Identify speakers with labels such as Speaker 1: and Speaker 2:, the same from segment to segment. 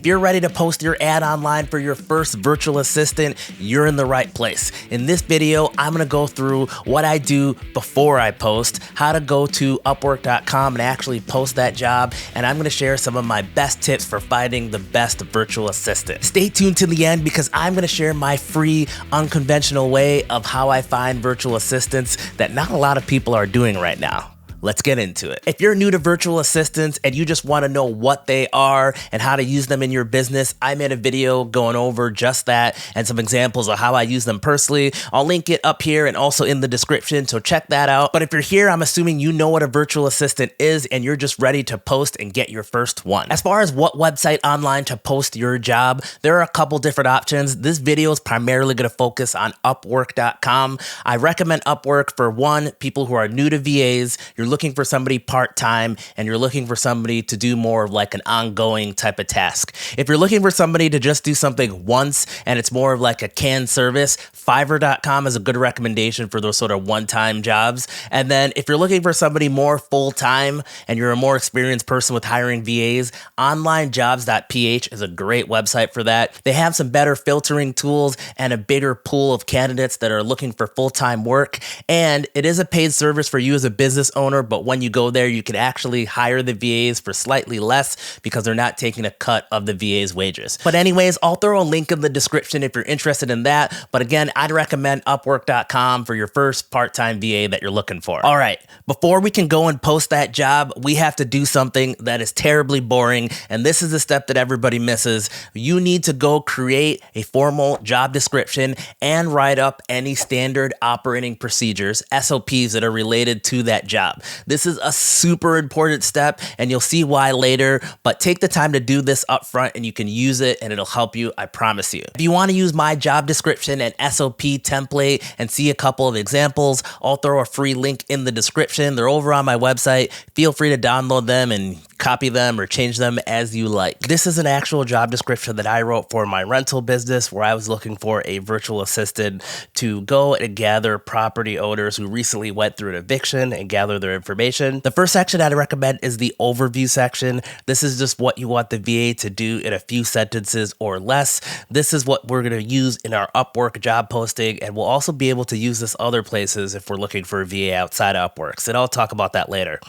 Speaker 1: If you're ready to post your ad online for your first virtual assistant, you're in the right place. In this video, I'm gonna go through what I do before I post, how to go to Upwork.com and actually post that job, and I'm gonna share some of my best tips for finding the best virtual assistant. Stay tuned to the end because I'm gonna share my free, unconventional way of how I find virtual assistants that not a lot of people are doing right now. Let's get into it. If you're new to virtual assistants and you just want to know what they are and how to use them in your business, I made a video going over just that and some examples of how I use them personally. I'll link it up here and also in the description, so check that out. But if you're here, I'm assuming you know what a virtual assistant is and you're just ready to post and get your first one. As far as what website online to post your job, there are a couple different options. This video is primarily going to focus on Upwork.com. I recommend Upwork for one, people who are new to VAs. You're looking for somebody part-time and you're looking for somebody to do more of like an ongoing type of task. If you're looking for somebody to just do something once and it's more of like a canned service, Fiverr.com is a good recommendation for those sort of one-time jobs. And then if you're looking for somebody more full-time and you're a more experienced person with hiring VAs, onlinejobs.ph is a great website for that. They have some better filtering tools and a bigger pool of candidates that are looking for full-time work. And it is a paid service for you as a business owner, but when you go there, you can actually hire the VAs for slightly less because they're not taking a cut of the VA's wages. But anyways, I'll throw a link in the description if you're interested in that. But again, I'd recommend Upwork.com for your first part-time VA that you're looking for. All right, before we can go and post that job, we have to do something that is terribly boring. And this is the step that everybody misses. You need to go create a formal job description and write up any standard operating procedures, SOPs that are related to that job. This is a super important step and you'll see why later, but take the time to do this up front and you can use it and it'll help you, I promise you. If you want to use my job description and SOP template and see a couple of examples, I'll throw a free link in the description. They're over on my website. Feel free to download them and copy them or change them as you like. This is an actual job description that I wrote for my rental business where I was looking for a virtual assistant to go and gather property owners who recently went through an eviction and gather their information. The first section I'd recommend is the overview section. This is just what you want the VA to do in a few sentences or less. This is what we're going to use in our Upwork job posting, and we'll also be able to use this other places if we're looking for a VA outside of Upwork. So I'll talk about that later.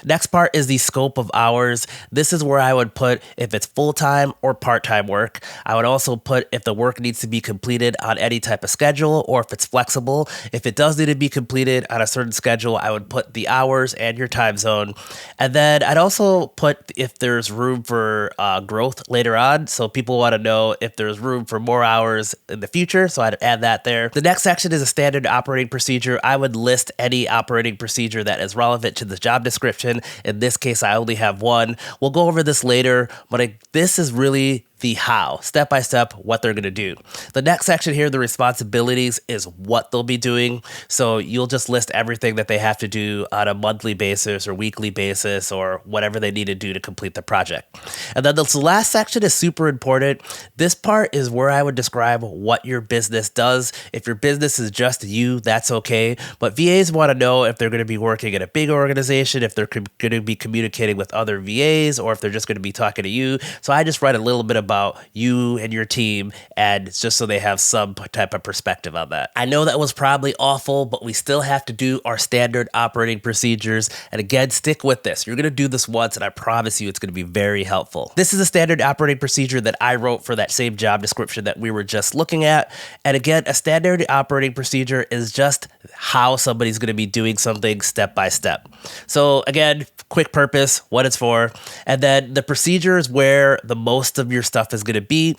Speaker 1: Next part is the scope of hours. This is where I would put if it's full-time or part-time work. I would also put if the work needs to be completed on any type of schedule or if it's flexible. If it does need to be completed on a certain schedule, I would put the hours and your time zone. And then I'd also put if there's room for growth later on. So people want to know if there's room for more hours in the future. So I'd add that there. The next section is a standard operating procedure. I would list any operating procedure that is relevant to the job description. In this case, I only have one. We'll go over this later, but this is really the how, step-by-step, what they're going to do. The next section here, the responsibilities, is what they'll be doing. So you'll just list everything that they have to do on a monthly basis or weekly basis or whatever they need to do to complete the project. And then the last section is super important. This part is where I would describe what your business does. If your business is just you, that's okay. But VAs want to know if they're going to be working in a big organization, if they're going to be communicating with other VAs, or if they're just going to be talking to you. So I just write a little bit about you and your team, and it's just so they have some type of perspective on that. I know that was probably awful, but we still have to do our standard operating procedures. And again, stick with this. You're going to do this once, and I promise you it's going to be very helpful. This is a standard operating procedure that I wrote for that same job description that we were just looking at. And again, a standard operating procedure is just how somebody's going to be doing something step by step. So again, quick purpose, what it's for, and then the procedure is where the most of your stuff is going to be.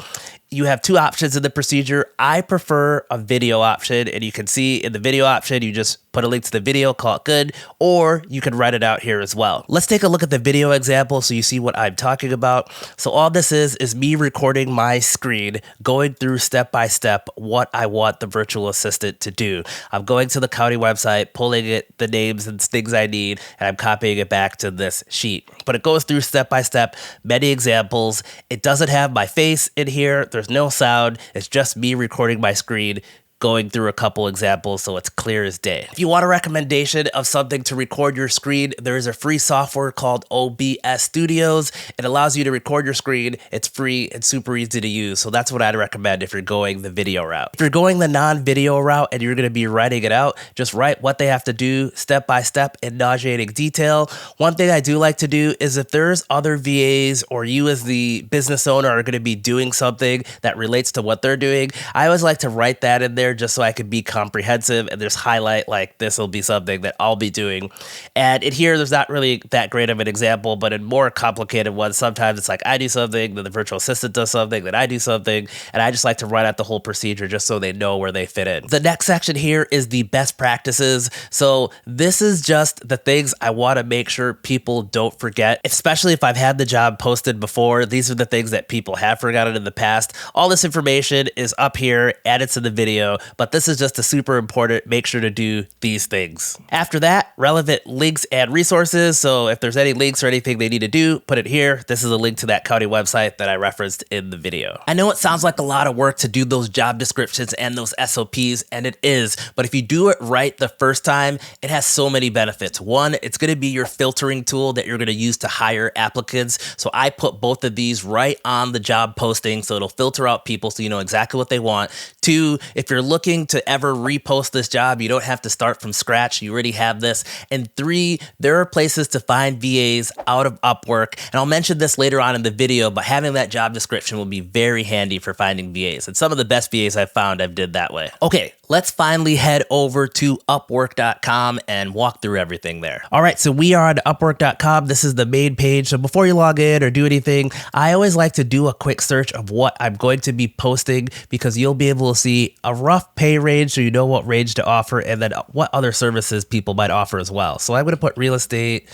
Speaker 1: You have two options in the procedure. I prefer a video option, and you can see in the video option, you just put a link to the video, call it good, or you can write it out here as well. Let's take a look at the video example so you see what I'm talking about. So all this is me recording my screen, going through step by step what I want the virtual assistant to do. I'm going to the county website, pulling it, the names and things I need, and I'm copying it back to this sheet. But it goes through step by step, many examples. It doesn't have my face in here. There's no sound. It's just me recording my screen, going through a couple examples so it's clear as day. If you want a recommendation of something to record your screen, there is a free software called OBS Studios. It allows you to record your screen. It's free and super easy to use. So that's what I'd recommend if you're going the video route. If you're going the non-video route and you're going to be writing it out, just write what they have to do step by step in nauseating detail. One thing I do like to do is if there's other VAs or you as the business owner are going to be doing something that relates to what they're doing, I always like to write that in there just so I can be comprehensive and just highlight like this will be something that I'll be doing. And in here, there's not really that great of an example, but in more complicated ones, sometimes it's like I do something, then the virtual assistant does something, then I do something, and I just like to write out the whole procedure just so they know where they fit in. The next section here is the best practices. So this is just the things I want to make sure people don't forget, especially if I've had the job posted before. These are the things that people have forgotten in the past. All this information is up here, added to the video, but this is just a super important, make sure to do these things. After that, relevant links and resources. So if there's any links or anything they need to do, put it here. This is a link to that county website that I referenced in the video. I know it sounds like a lot of work to do those job descriptions and those SOPs, and it is, but if you do it right the first time, it has so many benefits. One, it's going to be your filtering tool that you're going to use to hire applicants. So I put both of these right on the job posting, so it'll filter out people so you know exactly what they want. Two, if you're looking to ever repost this job, you don't have to start from scratch. You already have this. And three, there are places to find VAs out of Upwork. And I'll mention this later on in the video, but having that job description will be very handy for finding VAs. And some of the best VAs I've found, I've did that way. Okay, let's finally head over to Upwork.com and walk through everything there. All right, so we are on Upwork.com. This is the main page. So before you log in or do anything, I always like to do a quick search of what I'm going to be posting because you'll be able to see a rough pay range so you know what range to offer and then what other services people might offer as well. So I'm going to put real estate,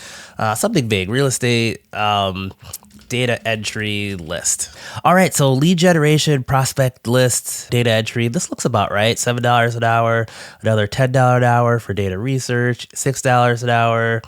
Speaker 1: something vague, real estate, data entry list. All right, so lead generation, prospect lists, data entry. This looks about right. $7 an hour, another $10 an hour for data research, $6 an hour,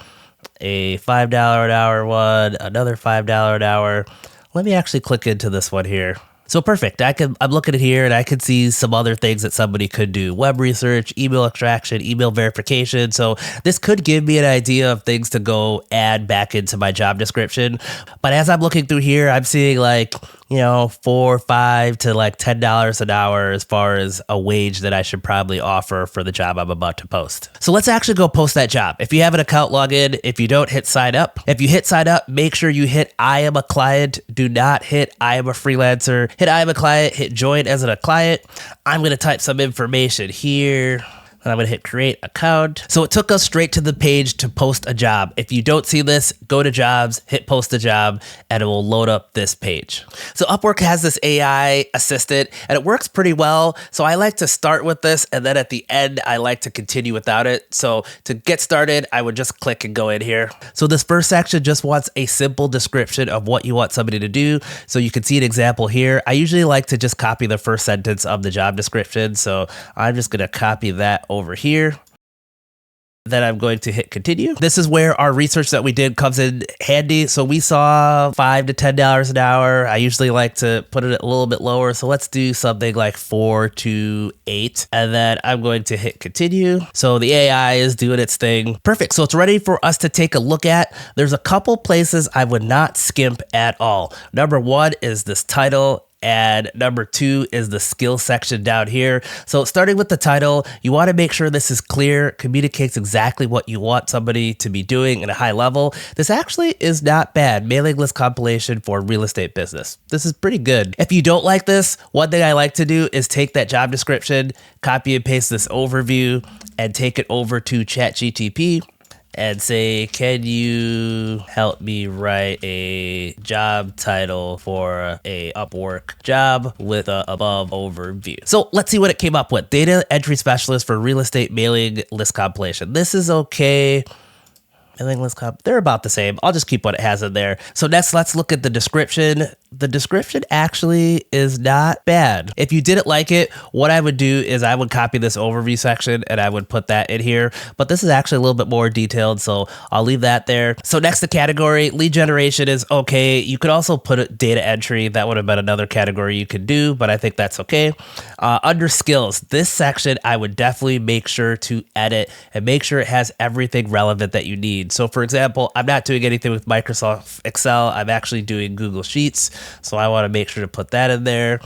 Speaker 1: a $5 an hour one, another $5 an hour. Let me actually click into this one here. So perfect. I'm looking at here and I could see some other things that somebody could do. Web research, email extraction, email verification. So this could give me an idea of things to go add back into my job description. But as I'm looking through here, I'm seeing like, $4, $5 to like $10 an hour as far as a wage that I should probably offer for the job I'm about to post. So let's actually go post that job. If you have an account, log in. If you don't, hit sign up. If you hit sign up, make sure you hit I am a client. Do not hit I am a freelancer. Hit I am a client, hit join as a client. I'm going to type some information here. And I'm going to hit create account. So it took us straight to the page to post a job. If you don't see this, go to jobs, hit post a job, and it will load up this page. So Upwork has this AI assistant and it works pretty well. So I like to start with this and then at the end, I like to continue without it. So to get started, I would just click and go in here. So this first section just wants a simple description of what you want somebody to do. So you can see an example here. I usually like to just copy the first sentence of the job description. So I'm just going to copy that over here. Then I'm going to hit continue. This is where our research that we did comes in handy. So we saw $5 to $10 an hour. I usually like to put it a little bit lower. So let's do something like 4 to 8. And then I'm going to hit continue. So the AI is doing its thing. Perfect. So it's ready for us to take a look at. There's a couple places I would not skimp at all. Number one is this title. And number two is the skill section down here. So starting with the title, you want to make sure this is clear, communicates exactly what you want somebody to be doing at a high level. This actually is not bad. Mailing list compilation for real estate business. This is pretty good. If you don't like this, one thing I like to do is take that job description, copy and paste this overview, and take it over to ChatGPT. And say, can you help me write a job title for a Upwork job with a above overview? So let's see what it came up with. Data entry specialist for real estate mailing list compilation. This is okay. Mailing list comp, they're about the same. I'll just keep what it has in there. So next, let's look at the description. the description actually is not bad. If you didn't like it, what I would do is I would copy this overview section and I would put that in here. But this is actually a little bit more detailed, so I'll leave that there. So next, the category, lead generation is okay. You could also put data entry. That would have been another category you could do, but I think that's okay. Under skills, this section, I would definitely make sure to edit and make sure it has everything relevant that you need. So for example, I'm not doing anything with Microsoft Excel. I'm actually doing Google Sheets. So I want to make sure to put that in there.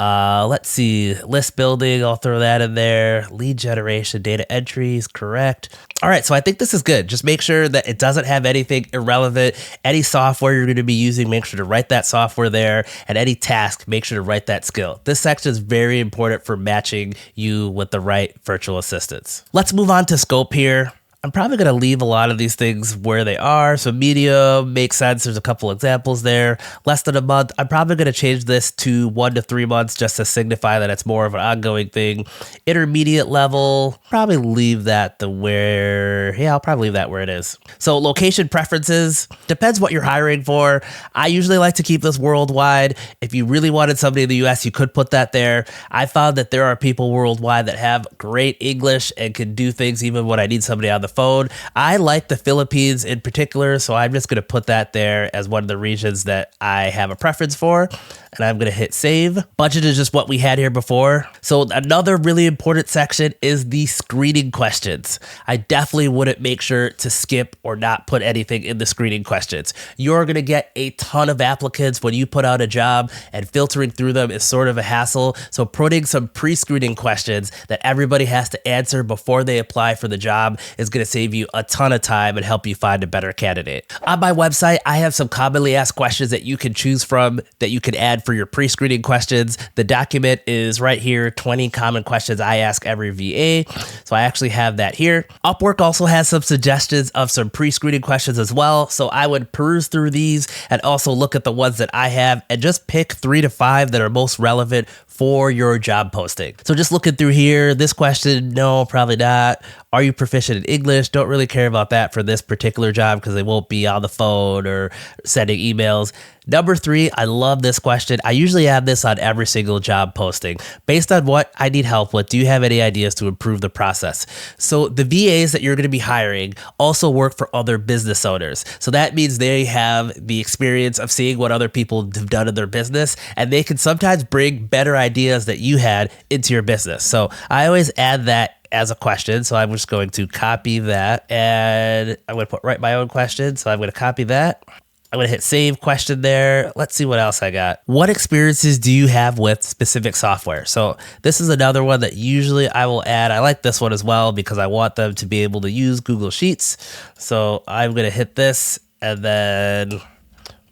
Speaker 1: Let's see, list building, I'll throw that in there. Lead generation, data entries, correct. All right, so I think this is good. Just make sure that it doesn't have anything irrelevant. Any software you're going to be using, make sure to write that software there. And any task, make sure to write that skill. This section is very important for matching you with the right virtual assistants. Let's move on to scope here. I'm probably going to leave a lot of these things where they are. So medium makes sense. There's a couple examples there. Less than a month. I'm probably going to change this to 1 to 3 months just to signify that it's more of an ongoing thing. Intermediate level, probably leave that I'll probably leave that where it is. So location preferences, depends what you're hiring for. I usually like to keep this worldwide. If you really wanted somebody in the US, you could put that there. I found that there are people worldwide that have great English and can do things even when I need somebody on the phone. I like the Philippines in particular, so I'm just going to put that there as one of the regions that I have a preference for, and I'm going to hit save. Budget is just what we had here before. So another really important section is the screening questions. I definitely wouldn't make sure to skip or not put anything in the screening questions. You're going to get a ton of applicants when you put out a job, and filtering through them is sort of a hassle. So putting some pre-screening questions that everybody has to answer before they apply for the job is going to save you a ton of time and help you find a better candidate. On my website, I have some commonly asked questions that you can choose from that you can add for your pre-screening questions. The document is right here, 20 common questions I ask every VA. So I actually have that here. Upwork also has some suggestions of some pre-screening questions as well. So I would peruse through these and also look at the ones that I have and just pick 3 to 5 that are most relevant for your job posting. So just looking through here, this question, no, probably not. Are you proficient in English? Don't really care about that for this particular job because they won't be on the phone or sending emails. Number 3, I love this question. I usually have this on every single job posting. Based on what I need help with, do you have any ideas to improve the process? So the VAs that you're going to be hiring also work for other business owners. So that means they have the experience of seeing what other people have done in their business, and they can sometimes bring better ideas that you had into your business. So I always add that as a question. So I'm just going to copy that, and I'm going to write my own question. So I'm going to copy that. I'm going to hit save question there. Let's see what else I got. What experiences do you have with specific software? So this is another one that usually I will add. I like this one as well because I want them to be able to use Google Sheets. So I'm going to hit this and then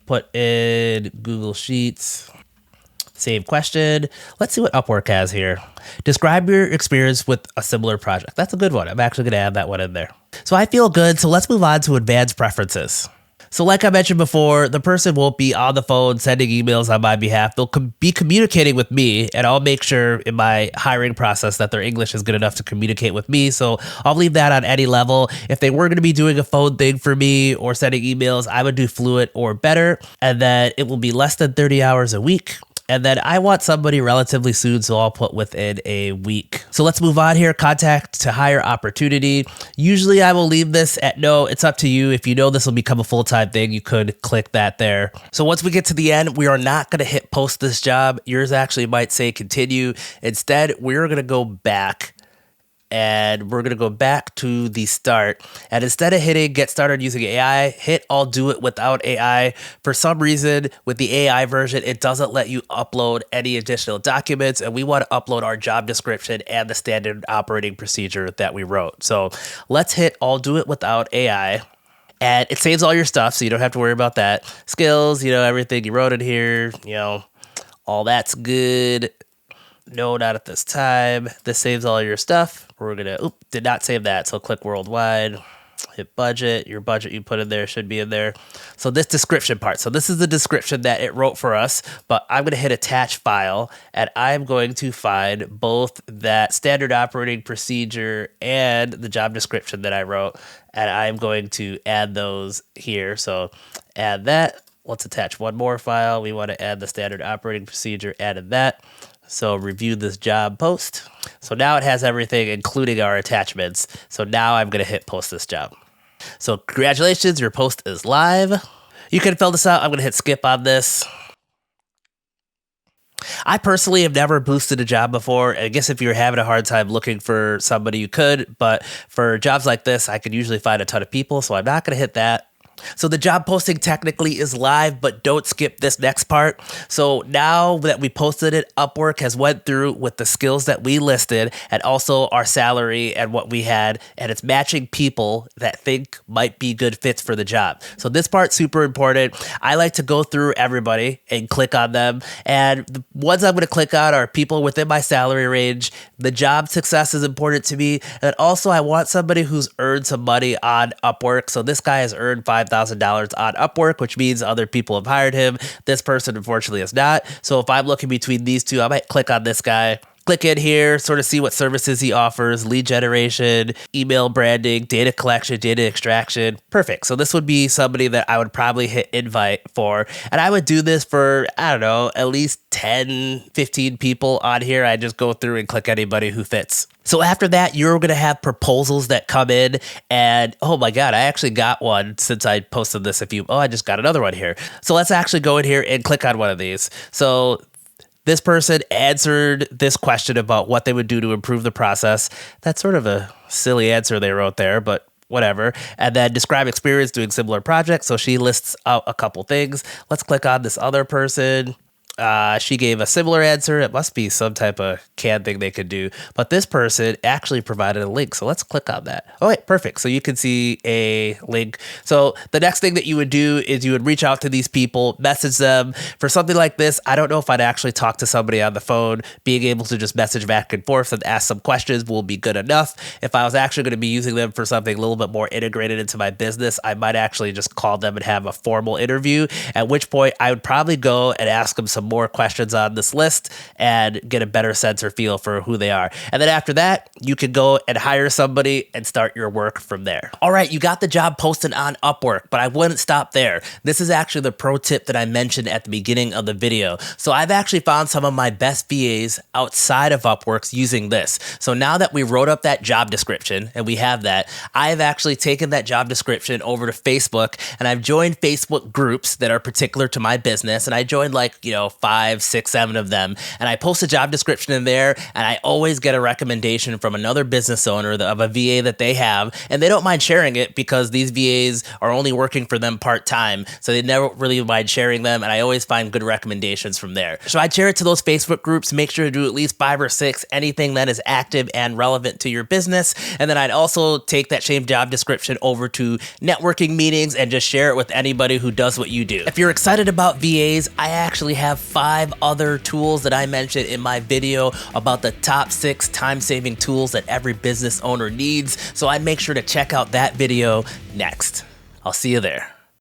Speaker 1: put in Google Sheets. Save question. Let's see what Upwork has here. Describe your experience with a similar project. That's a good one. I'm actually going to add that one in there. So I feel good. So let's move on to advanced preferences. So like I mentioned before, the person won't be on the phone sending emails on my behalf. They'll be communicating with me, and I'll make sure in my hiring process that their English is good enough to communicate with me. So I'll leave that on any level. If they were going to be doing a phone thing for me or sending emails, I would do fluent or better, and then it will be less than 30 hours a week. And then I want somebody relatively soon, so I'll put within a week. So let's move on here. Contact to hire opportunity. Usually I will leave this at no. It's up to you. If you know this will become a full-time thing, you could click that there. So once we get to the end, we are not going to hit post this job. Yours actually might say continue. Instead, we're going to go back. And we're going to go back to the start. And instead of hitting get started using AI, hit I'll do it without AI. For some reason, with the AI version, it doesn't let you upload any additional documents. And we want to upload our job description and the standard operating procedure that we wrote. So let's hit I'll do it without AI. And it saves all your stuff, so you don't have to worry about that. Skills, everything you wrote in here, all that's good. No, not at this time. This saves all your stuff. We're going to, did not save that. So click worldwide, hit budget. Your budget you put in there should be in there. So this description part. So this is the description that it wrote for us, but I'm going to hit attach file, and I'm going to find both that standard operating procedure and the job description that I wrote. And I'm going to add those here. So add that. let's attach one more file. We want to add the standard operating procedure, added that. So review this job post. So now it has everything, including our attachments. So now I'm going to hit post this job. So congratulations, your post is live. You can fill this out. I'm going to hit skip on this. I personally have never boosted a job before. I guess if you're having a hard time looking for somebody, you could. But for jobs like this, I could usually find a ton of people. So I'm not going to hit that. So the job posting technically is live, but don't skip this next part. So now that we posted it, Upwork has went through with the skills that we listed and also our salary and what we had, and it's matching people that think might be good fits for the job. So this part's super important. I like to go through everybody and click on them. And the ones I'm going to click on are people within my salary range. The job success is important to me. And also I want somebody who's earned some money on Upwork. So this guy has earned $5,000 on Upwork, which means other people have hired him. This person, unfortunately, is not. So if I'm looking between these two, I might click on this guy. Click in here, sort of see what services he offers, lead generation, email branding, data collection, data extraction. Perfect. So this would be somebody that I would probably hit invite for. And I would do this for, I don't know, at least 10, 15 people on here. I just go through and click anybody who fits. So after that, you're going to have proposals that come in, and oh my God, I actually got one since I posted this I just got another one here. So let's actually go in here and click on one of these. So this person answered this question about what they would do to improve the process. That's sort of a silly answer they wrote there, but whatever. And then describe experience doing similar projects. So she lists out a couple things. Let's click on this other person. She gave a similar answer. It must be some type of CAD thing they could do. But this person actually provided a link. So let's click on that. Oh, wait, perfect. So you can see a link. So the next thing that you would do is you would reach out to these people, message them. For something like this, I don't know if I'd actually talk to somebody on the phone. Being able to just message back and forth and ask some questions will be good enough. If I was actually going to be using them for something a little bit more integrated into my business, I might actually just call them and have a formal interview, at which point I would probably go and ask them some more questions on this list and get a better sense or feel for who they are. And then after that, you can go and hire somebody and start your work from there. All right, you got the job posted on Upwork, but I wouldn't stop there. This is actually the pro tip that I mentioned at the beginning of the video. So I've actually found some of my best VAs outside of Upwork using this. So now that we wrote up that job description and we have that, I've actually taken that job description over to Facebook and I've joined Facebook groups that are particular to my business. And I joined 5, 6, 7 of them. And I post a job description in there and I always get a recommendation from another business owner of a VA that they have. And they don't mind sharing it because these VAs are only working for them part-time. So they never really mind sharing them. And I always find good recommendations from there. So I'd share it to those Facebook groups. Make sure to do at least 5 or 6, anything that is active and relevant to your business. And then I'd also take that same job description over to networking meetings and just share it with anybody who does what you do. If you're excited about VAs, I actually have 5 other tools that I mentioned in my video about the top 6 time-saving tools that every business owner needs. So I'd make sure to check out that video next. I'll see you there.